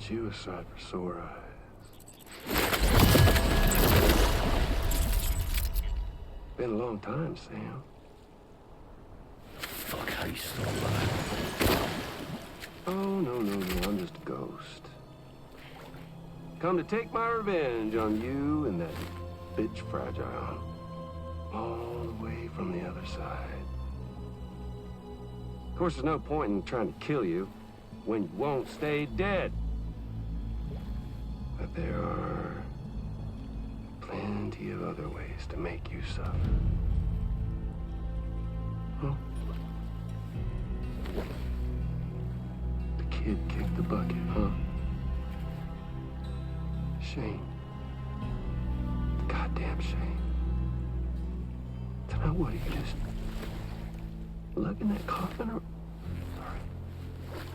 want you a sight for sore eyes. Been a long time, Sam. Fuck, how you still alive? Oh, no, I'm just a ghost. Come to take my revenge on you and that bitch Fragile. All the way from the other side. Of course, there's no point in trying to kill you when you won't stay dead. But there are plenty of other ways to make you suffer. Huh? The kid kicked the bucket, huh? Shame. Goddamn shame. Tonight, what, are you just lugging that coffin or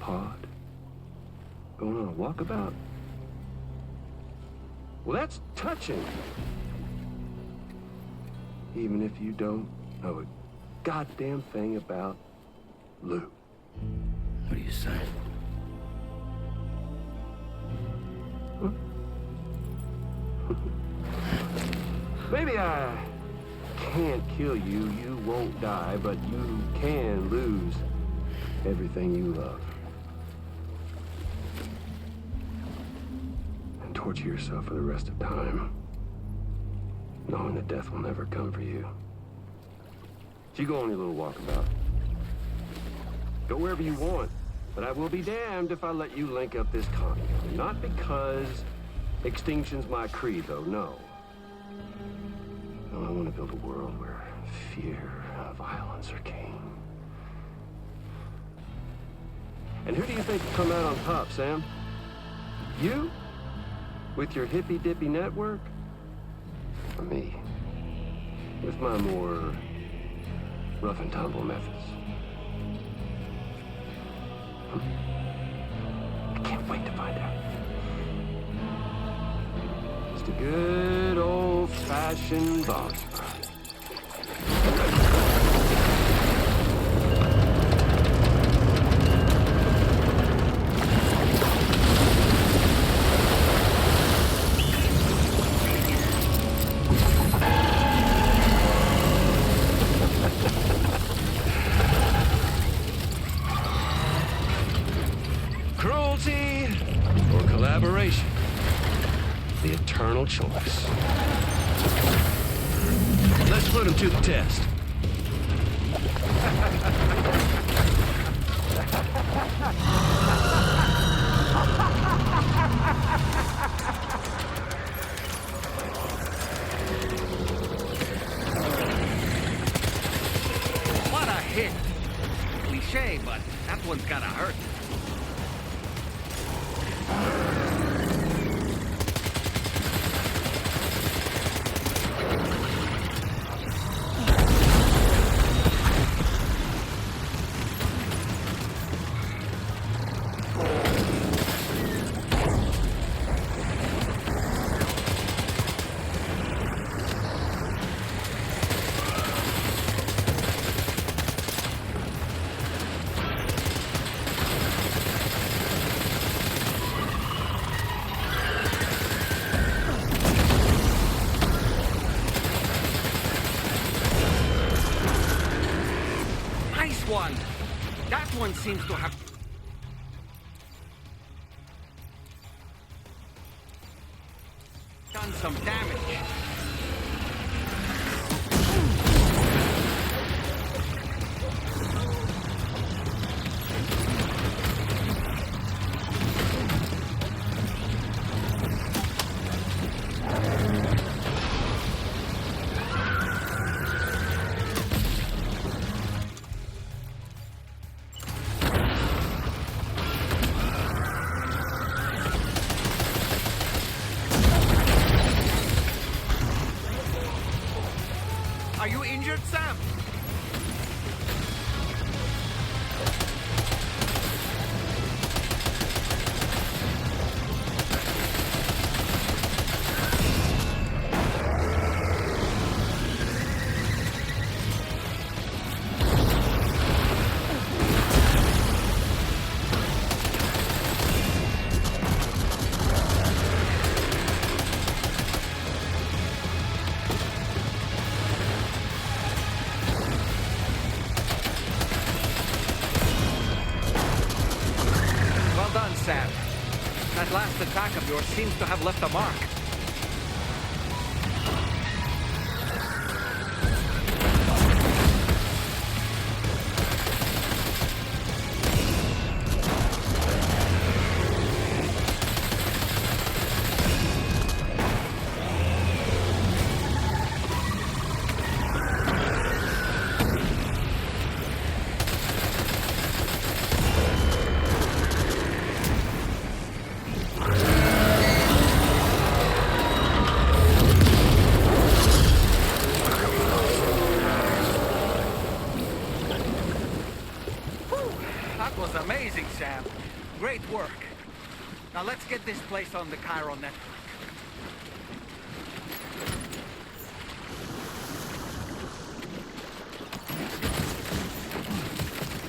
pod? Going on a walkabout? Well, that's touching. Even if you don't know a goddamn thing about Lou. What are you saying? Huh? Maybe I can't kill you, you won't die, but you can lose everything you love. And torture yourself for the rest of time, knowing that death will never come for you. So you go on your little walkabout. Go wherever you want, but I will be damned if I let you link up this commune. Not because extinction's my creed, though, no. No, I want to build a world where fear and violence are king. And who do you think will come out on top, Sam? You? With your hippy-dippy network? Or me? With my more rough and tumble methods? I can't wait to find out. Just a good old-fashioned boss fight. Cruelty or collaboration? The eternal choice. Let's put him to the test. What a hit! Cliche, but that one's gotta hurt. That one seems to have... done some damage. Sam. That last attack of yours seems to have left a mark. That was amazing, Sam. Great work. Now let's get this place on the chiral network.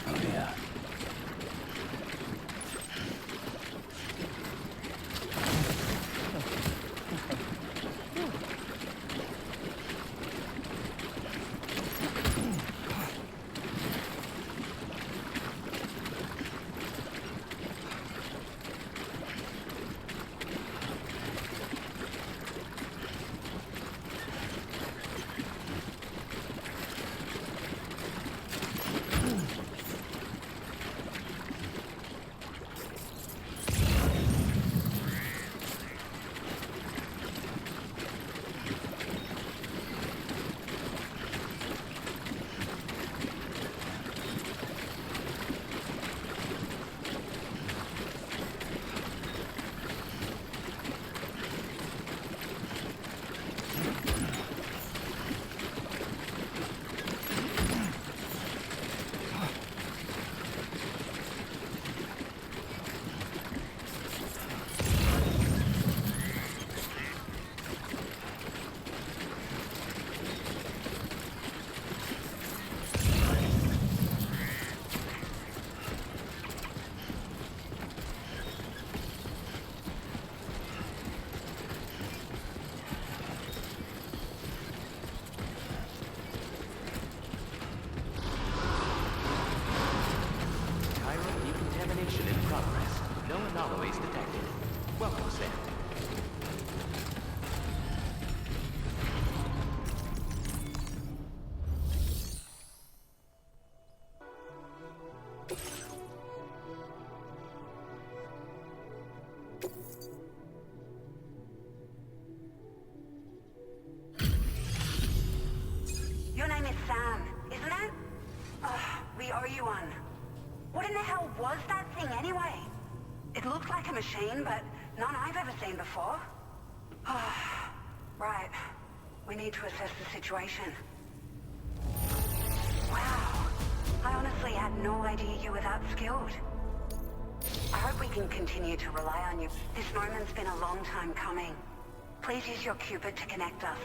Oh, yeah. Anomalies detected. Welcome, Sam. Your name is Sam, isn't it? We owe you one. What in the hell was that thing anyway? It looked like a machine, but none I've ever seen before. Right. We need to assess the situation. Wow. I honestly had no idea you were that skilled. I hope we can continue to rely on you. This moment's been a long time coming. Please use your Cupid to connect us.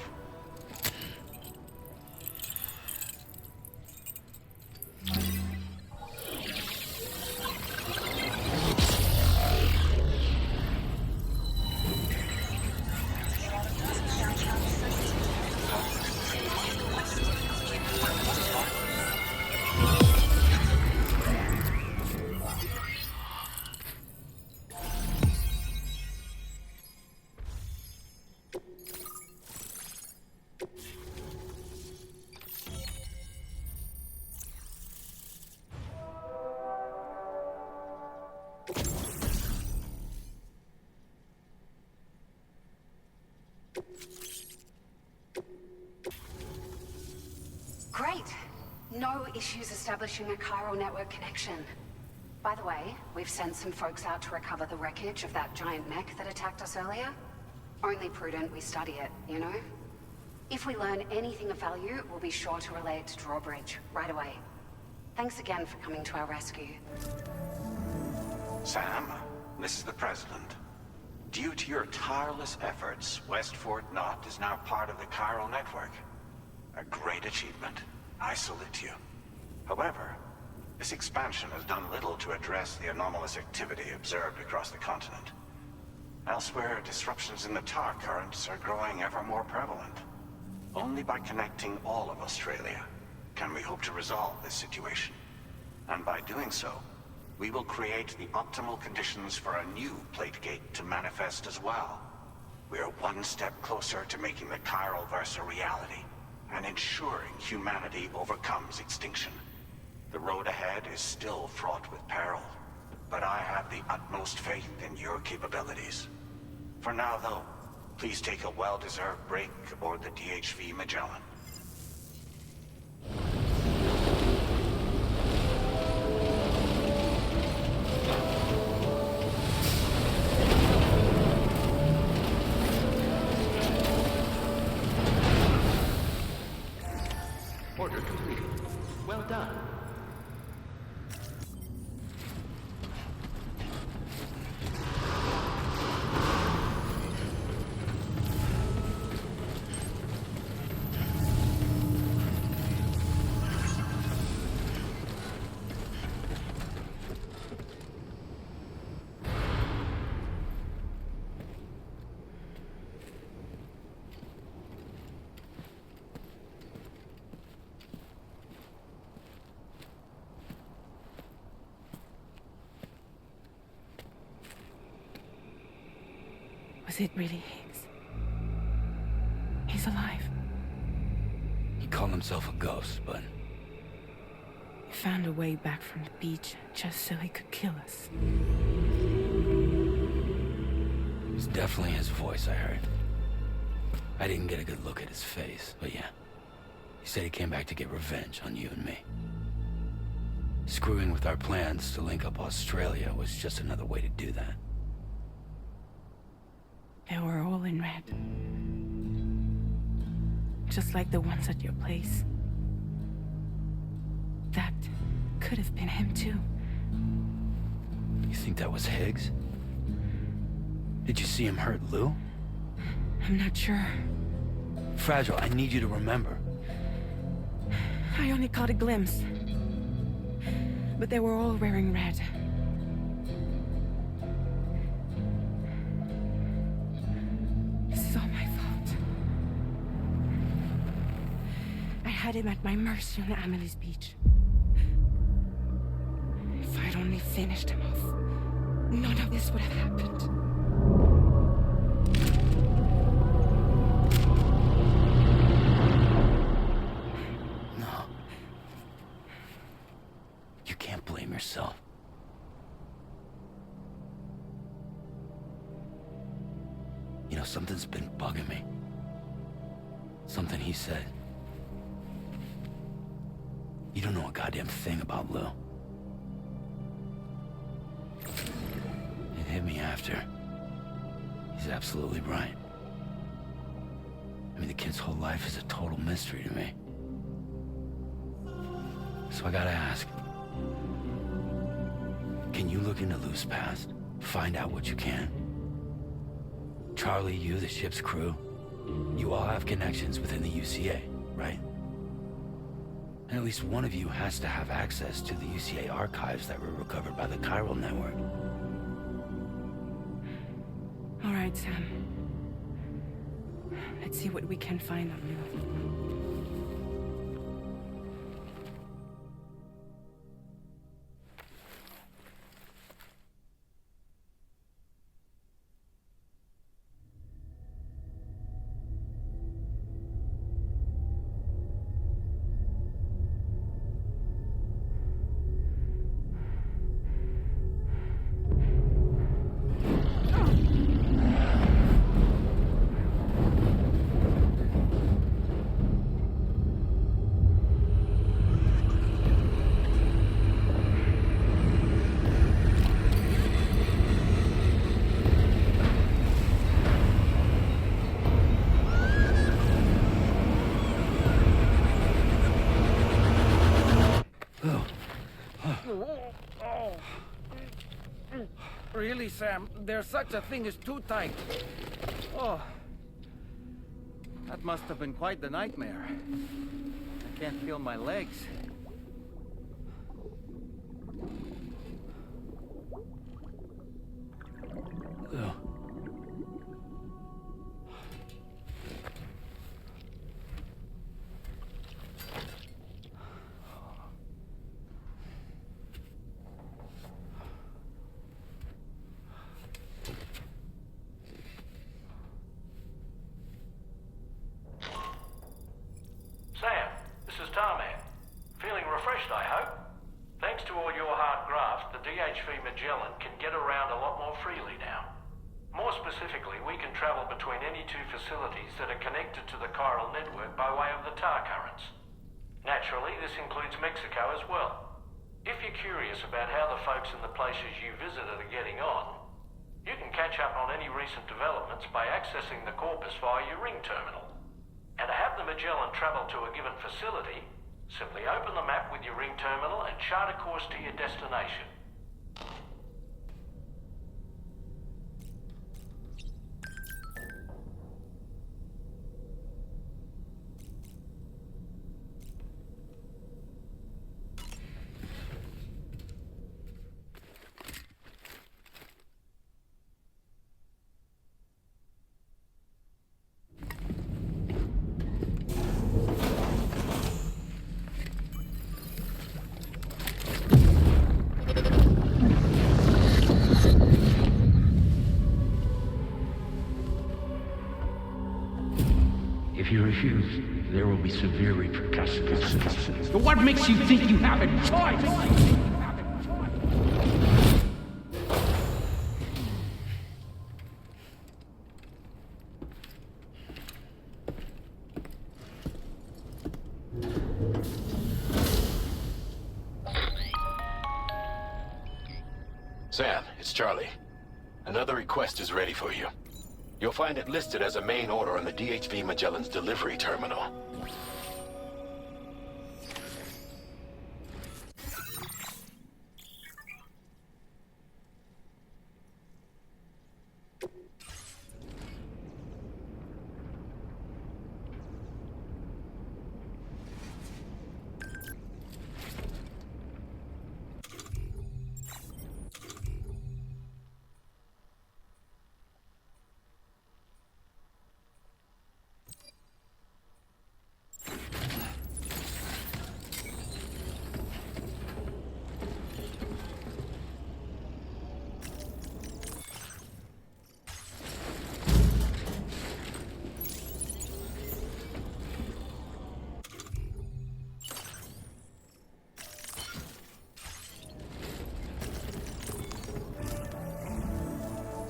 Great. No issues establishing a chiral network connection. By the way, we've sent some folks out to recover the wreckage of that giant mech that attacked us earlier. Only prudent we study it, you know? If we learn anything of value, we'll be sure to relay it to Drawbridge right away. Thanks again for coming to our rescue. Sam, this is the President. Due to your tireless efforts, West Fort Knot is now part of the chiral network. A great achievement. I salute you. However, this expansion has done little to address the anomalous activity observed across the continent. Elsewhere, disruptions in the tar currents are growing ever more prevalent. Only by connecting all of Australia can we hope to resolve this situation. And by doing so, we will create the optimal conditions for a new Plategate to manifest as well. We are one step closer to making the chiral verse a reality, and ensuring humanity overcomes extinction. The road ahead is still fraught with peril, but I have the utmost faith in your capabilities. For now, though, please take a well-deserved break aboard the DHV Magellan. Order completed. Well done. Was it really Higgs? He's alive. He called himself a ghost, but He found a way back from the beach just so he could kill us. it was definitely his voice I heard. I didn't get a good look at his face, but yeah. He said he came back to get revenge on you and me. Screwing with our plans to link up Australia was just another way to do that. They were all in red. Just like the ones at your place. That could have been him too. You think that was Higgs? Did you see him hurt Lou? I'm not sure. Fragile, I need you to remember. I only caught a glimpse. But they were all wearing red. This is all my fault. I had him at my mercy on Amelie's beach. If I'd only finished him off, none of this would have happened. No. You can't blame yourself. You know, something's been bugging me. Something he said. You don't know a goddamn thing about Lou. It hit me after. He's absolutely right. I mean, the kid's whole life is a total mystery to me. So I gotta ask. Can you look into Lou's past? Find out what you can? Charlie, you, the ship's crew, you all have connections within the UCA, right? And at least one of you has to have access to the UCA archives that were recovered by the chiral network. All right, Sam. Let's see what we can find on Lou. Really, Sam? There's such a thing as too tight. Oh. That must have been quite the nightmare. I can't feel my legs. Lou. craft, the DHV Magellan can get around a lot more freely now. More specifically, we can travel between any two facilities that are connected to the chiral network by way of the tar currents. Naturally, this includes Mexico as well. If you're curious about how the folks in the places you visited are getting on, you can catch up on any recent developments by accessing the Corpus via your ring terminal. And to have the Magellan travel to a given facility, simply open the map with your ring terminal and chart a course to your destination. If you refuse, there will be severe repercussions. But what makes you think you have a choice? Sam, it's Charlie. Another request is ready for you. You'll find it listed as a main order on the DHV Magellan's delivery terminal.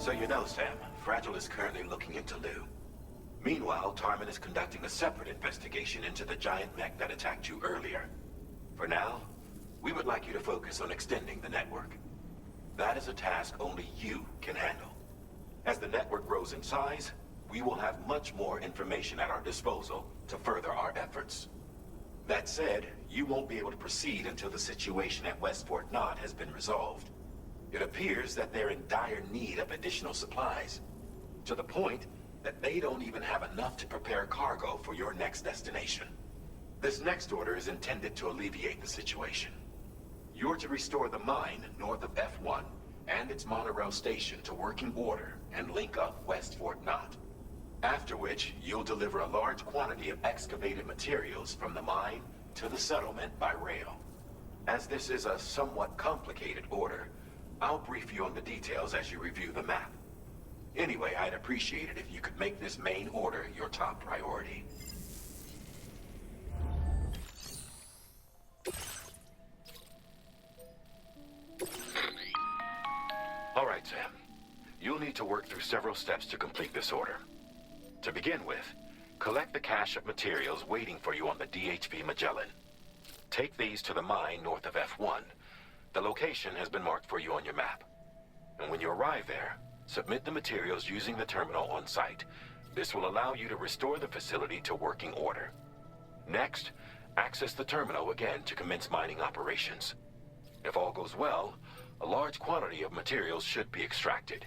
So you know, Sam, Fragile is currently looking into Lou. Meanwhile, Tarman is conducting a separate investigation into the giant mech that attacked you earlier. For now, we would like you to focus on extending the network. That is a task only you can handle. As the network grows in size, we will have much more information at our disposal to further our efforts. That said, you won't be able to proceed until the situation at West Fort Knott has been resolved. It appears that they're in dire need of additional supplies, to the point that they don't even have enough to prepare cargo for your next destination. This next order is intended to alleviate the situation. You're to restore the mine north of F1 and its monorail station to working order and link up West Fort Knott. After which, you'll deliver a large quantity of excavated materials from the mine to the settlement by rail. As this is a somewhat complicated order, I'll brief you on the details as you review the map. Anyway, I'd appreciate it if you could make this main order your top priority. All right, Sam. You'll need to work through several steps to complete this order. To begin with, collect the cache of materials waiting for you on the DHV Magellan. Take these to the mine north of F1. The location has been marked for you on your map. And when you arrive there, submit the materials using the terminal on site. This will allow you to restore the facility to working order. Next, access the terminal again to commence mining operations. If all goes well, a large quantity of materials should be extracted.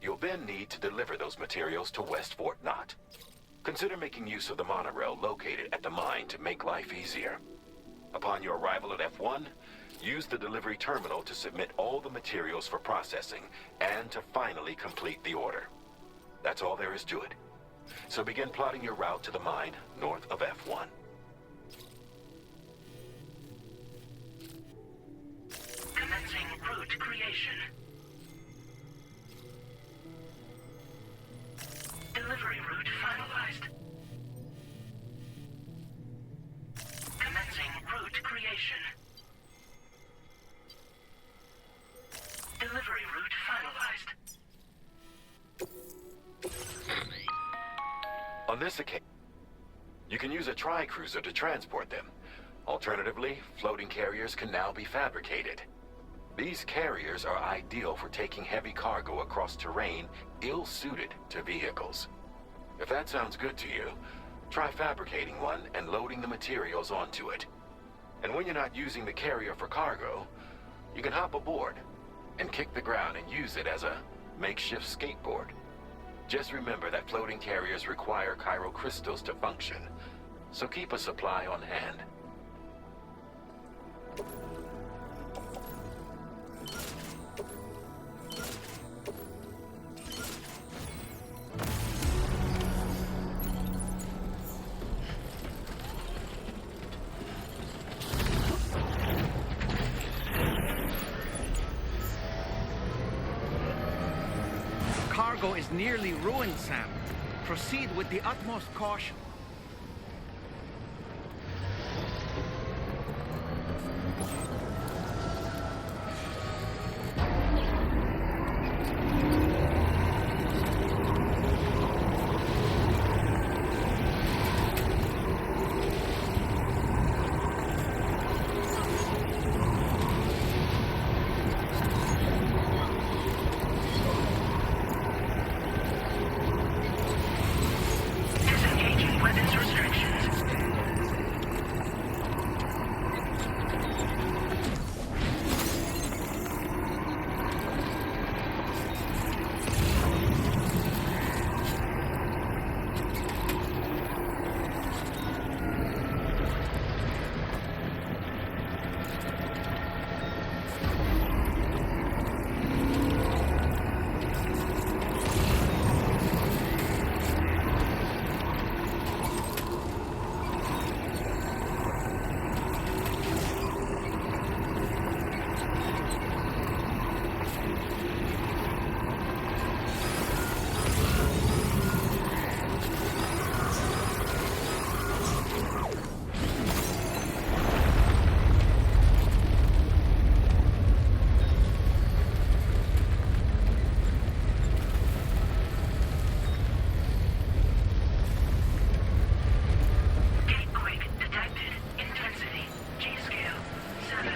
You'll then need to deliver those materials to West Fort Knott. Consider making use of the monorail located at the mine to make life easier. Upon your arrival at F1, use the delivery terminal to submit all the materials for processing and to finally complete the order. That's all there is to it. So begin plotting your route to the mine north of F1. Commencing route creation. Delivery route finalized. Commencing route creation. On this occasion, you can use a tri-cruiser to transport them. Alternatively, floating carriers can now be fabricated. These carriers are ideal for taking heavy cargo across terrain ill-suited to vehicles. If that sounds good to you, try fabricating one and loading the materials onto it. And when you're not using the carrier for cargo, you can hop aboard and kick the ground and use it as a makeshift skateboard. Just remember that floating carriers require chiral crystals to function, so keep a supply on hand. Cargo is nearly ruined, Sam. Proceed with the utmost caution. Disengaging weapons restrictions. Gatequake detected. Intensity. G-scale. 7.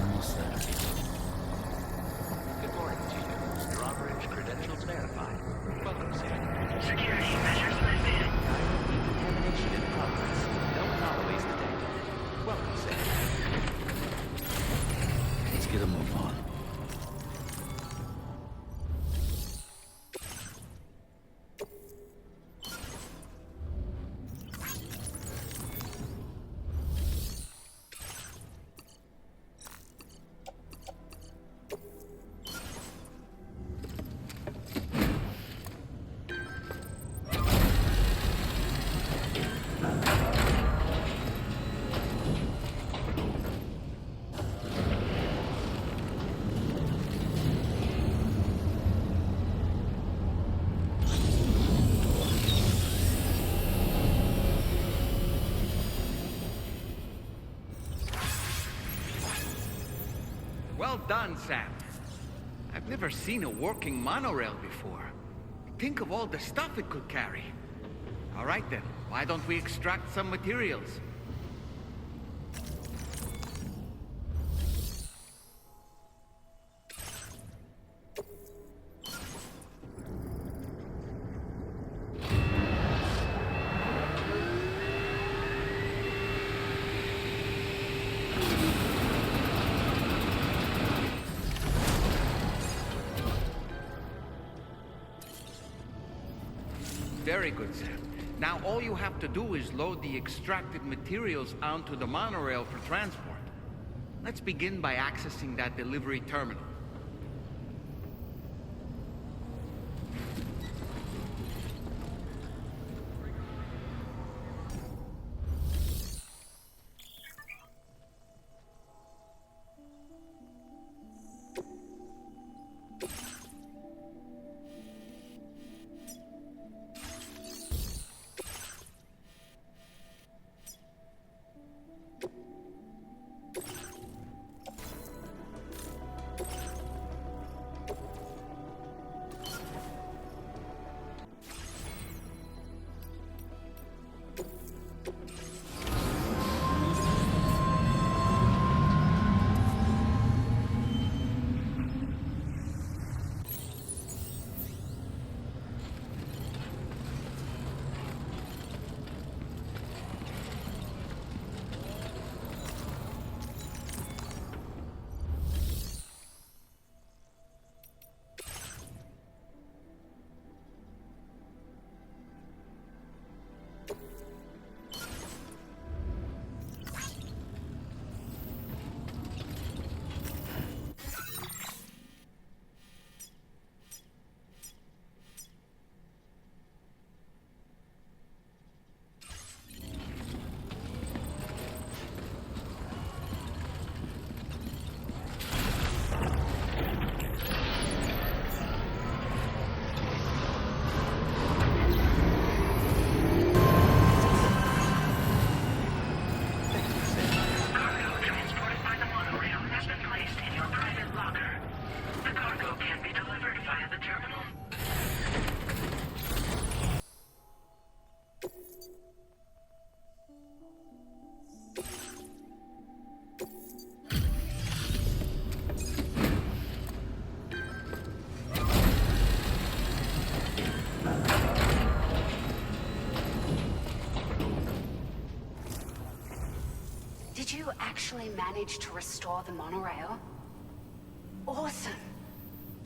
Almost there. Good morning, Gina. Your operation credentials verified. Welcome, Sam. Security measures lifted. Decontamination in progress. No anomalies detected. Welcome, Sam. Let's get a move on. Well done, Sam. I've never seen a working monorail before. Think of all the stuff it could carry. All right then, why don't we extract some materials? Very good, Sam. Now all you have to do is load the extracted materials onto the monorail for transport. Let's begin by accessing that delivery terminal. Did you actually manage to restore the monorail? Awesome!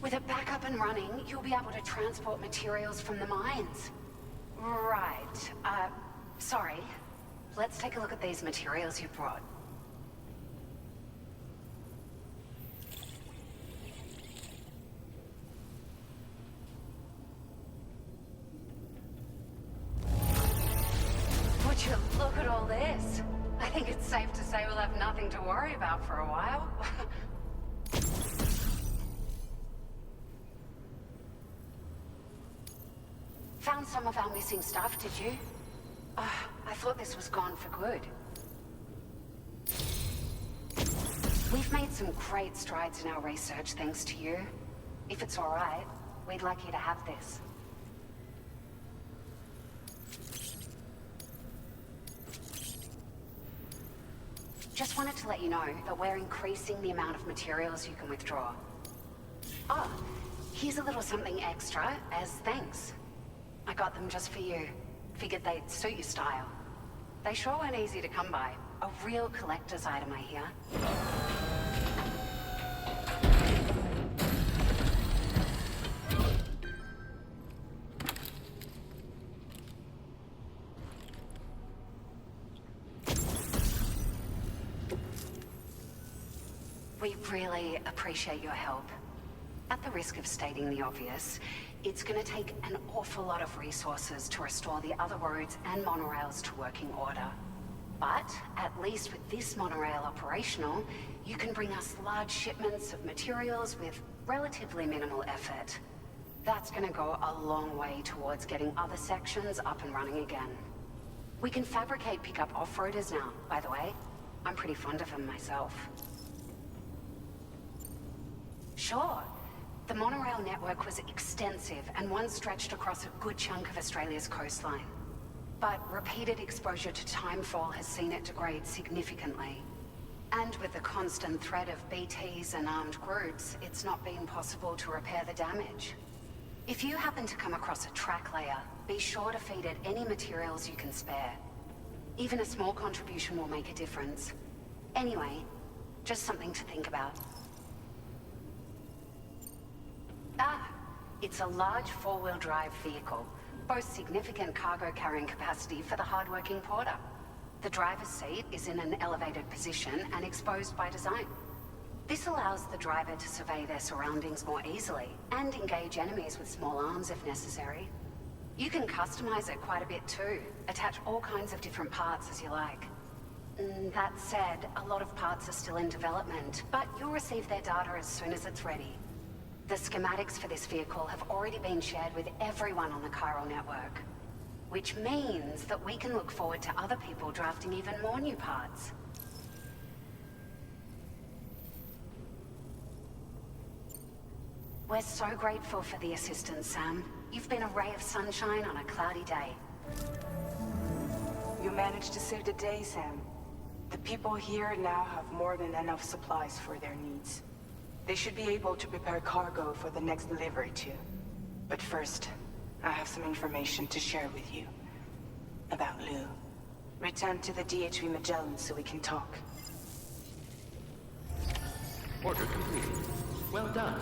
With it back up and running, you'll be able to transport materials from the mines. Right. Sorry. Let's take a look at these materials you brought. Would you look at all this? I think it's safe to say we'll have nothing to worry about for a while. Found some of our missing stuff, did you? I thought this was gone for good. We've made some great strides in our research thanks to you. If it's all right, we'd like you to have this. Just wanted to let you know that we're increasing the amount of materials you can withdraw. Oh, here's a little something extra as thanks. I got them just for you. Figured they'd suit your style. They sure weren't easy to come by. A real collector's item, I hear. We really appreciate your help. At the risk of stating the obvious, it's gonna take an awful lot of resources to restore the other roads and monorails to working order. But at least with this monorail operational, you can bring us large shipments of materials with relatively minimal effort. That's gonna go a long way towards getting other sections up and running again. We can fabricate pickup off-roaders now, by the way. I'm pretty fond of them myself. Sure. The monorail network was extensive and once stretched across a good chunk of Australia's coastline. But repeated exposure to timefall has seen it degrade significantly. And with the constant threat of BTs and armed groups, it's not been possible to repair the damage. If you happen to come across a track layer, be sure to feed it any materials you can spare. Even a small contribution will make a difference. Anyway, just something to think about. It's a large four-wheel drive vehicle, boasts significant cargo carrying capacity for the hard-working porter. The driver's seat is in an elevated position and exposed by design. This allows the driver to survey their surroundings more easily and engage enemies with small arms if necessary. You can customize it quite a bit too, attach all kinds of different parts as you like. That said, a lot of parts are still in development, but you'll receive their data as soon as it's ready. The schematics for this vehicle have already been shared with everyone on the chiral network, which means that we can look forward to other people drafting even more new parts. We're so grateful for the assistance, Sam. You've been a ray of sunshine on a cloudy day. You managed to save the day, Sam. The people here now have more than enough supplies for their needs. They should be able to prepare cargo for the next delivery too. But first, I have some information to share with you. About Lou. Return to the DHV Magellan so we can talk. Order completed. Well done.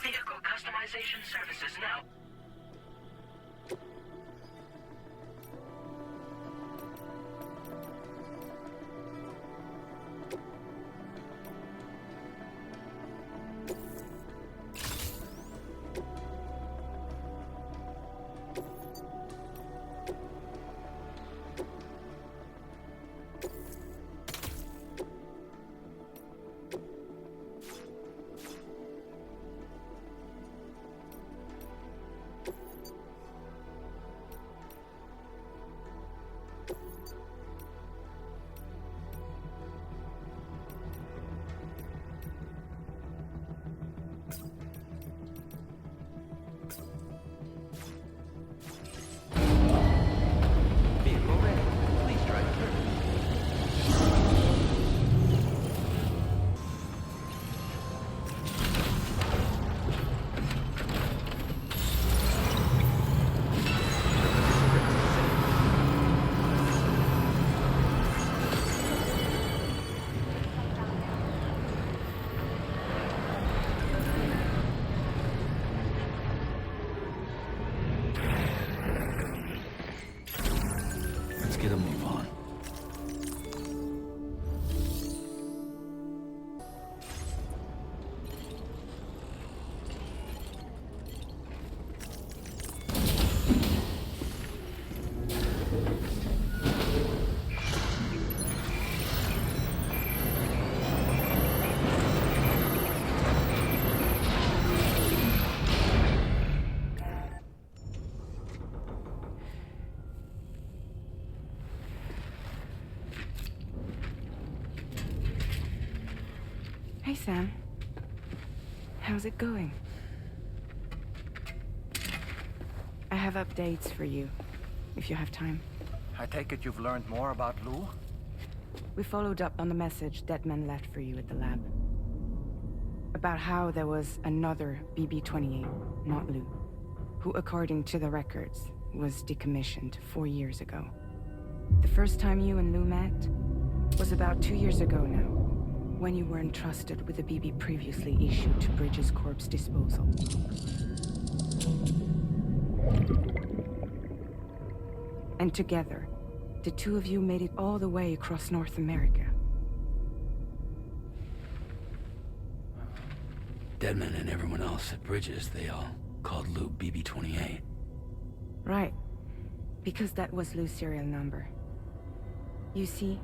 Vehicle customization services now. Vehicle ready. Please drive through. Let's get a move on. Hey, Sam. How's it going? I have updates for you, if you have time. I take it you've learned more about Lou? We followed up on the message Deadman left for you at the lab. About how there was another BB-28, not Lou, who, according to the records, was decommissioned 4 years ago. The first time you and Lou met was about 2 years ago now, when you were entrusted with the BB previously issued to Bridges Corp's disposal. And together, the two of you made it all the way across North America. Deadman and everyone else at Bridges, they all called Lou BB-28. Right. Because that was Lou's serial number. You see,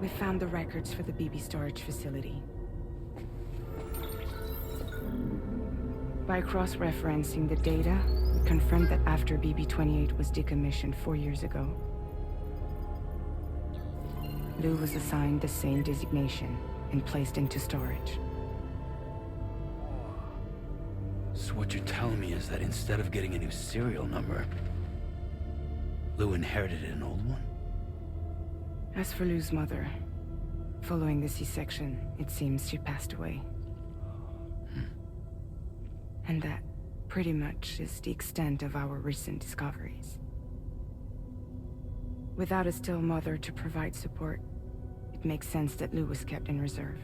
we found the records for the BB storage facility. By cross-referencing the data, we confirmed that after BB-28 was decommissioned 4 years ago, Lou was assigned the same designation and placed into storage. So what you're telling me is that instead of getting a new serial number, Lou inherited an old one? As for Lou's mother, following the C-section, it seems she passed away. And that pretty much is the extent of our recent discoveries. Without a still mother to provide support, it makes sense that Lou was kept in reserve.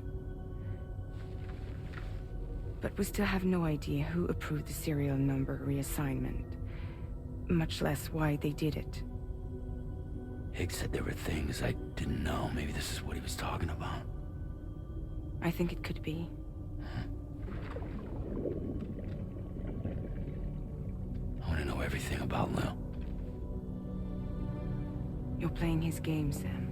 But we still have no idea who approved the serial number reassignment, much less why they did it. Higgs said there were things I didn't know. Maybe this is what he was talking about. I think it could be. I want to know everything about Lou. You're playing his game, Sam.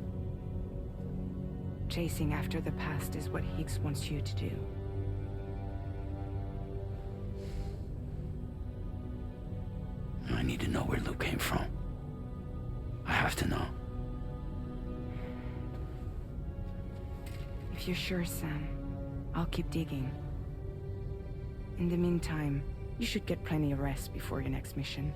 Chasing after the past is what Higgs wants you to do. I need to know where Lou came from. I have to know. If you're sure, Sam, I'll keep digging. In the meantime, you should get plenty of rest before your next mission.